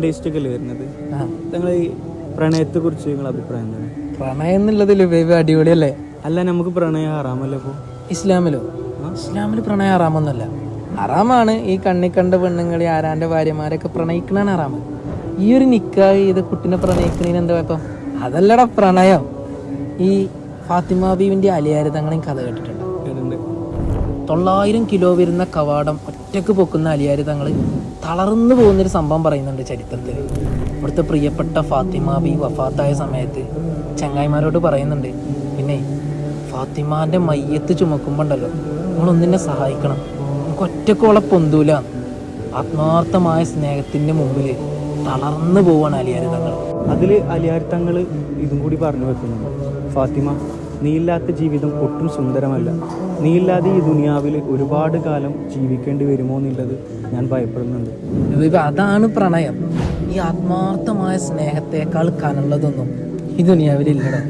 Taste ഒക്കെ അല്ലേ വരുന്നത്. നിങ്ങൾ ഈ പ്രണയത്തെ കുറിച്ച് നിങ്ങളുടെ അഭിപ്രായം എന്താണ്? പ്രണയം എന്നുള്ളതിൽ അടിപൊളിയല്ലേ? അല്ല, നമുക്ക് പ്രണയം ഹറാമല്ലേ ഇപ്പോൾ? ഇസ്ലാമിൽ പ്രണയം ഹറാമൊന്നുമല്ല. ഹറാമാണ് ഈ കണ്ണി കണ്ട പെണ്ണുങ്ങളെ ആരാന്റെ ഭാര്യമാരൊക്കെ പ്രണയിക്കണാണ് ഹറാമ്. ഈ ഒരു നിക്കാഹ് ചെയ്ത കുട്ടിനെ പ്രണയിക്കണേന് എന്താ കുഴപ്പം? അതല്ലടാ പ്രണയം. ഈ ഫാത്തിമ ബീവിന്റെ അലിയാര് തങ്ങളെയും കഥ കേട്ടിട്ടുണ്ട്. 900 കിലോ വരുന്ന കവാടം ഒറ്റക്ക് പൊക്കുന്ന അലിയാര് തങ്ങൾ തളർന്നു പോകുന്നൊരു സംഭവം പറയുന്നുണ്ട് ചരിത്രത്തിൽ. ഇവിടുത്തെ പ്രിയപ്പെട്ട ഫാത്തിമ ബി വഫാത്തായ സമയത്ത് ചങ്ങായിമാരോട് പറയുന്നുണ്ട്, പിന്നെ ഫാത്തിമാന്റെ മയ്യത്ത് ചുമക്കുമ്പോണ്ടല്ലോ നിങ്ങളൊന്നിനെ സഹായിക്കണം, നമുക്ക് ഒറ്റക്കോളെ പൊന്തൂല. ആത്മാർത്ഥമായ സ്നേഹത്തിന്റെ മുമ്പിൽ തളർന്നു പോവാണ് അലിയാര് തങ്ങൾ. അതിൽ അലിയാർ തങ്ങൾ ഇതും കൂടി പറഞ്ഞു വെക്കുന്നുണ്ട്, ഫാത്തിമ, നീയില്ലാത്ത ജീവിതം ഒട്ടും സുന്ദരമല്ല. നീയില്ലാതെ ഈ ദുനിയാവിൽ ഒരുപാട് കാലം ജീവിക്കേണ്ടി വരുമോ എന്നുള്ളത് ഞാൻ ഭയപ്പെടുന്നുണ്ട്. അതാണ് പ്രണയം. ഈ ആത്മാർത്ഥമായ സ്നേഹത്തെക്കാൾ കനുള്ളതൊന്നും ഈ ദുനിയാവിലില്ലടോ.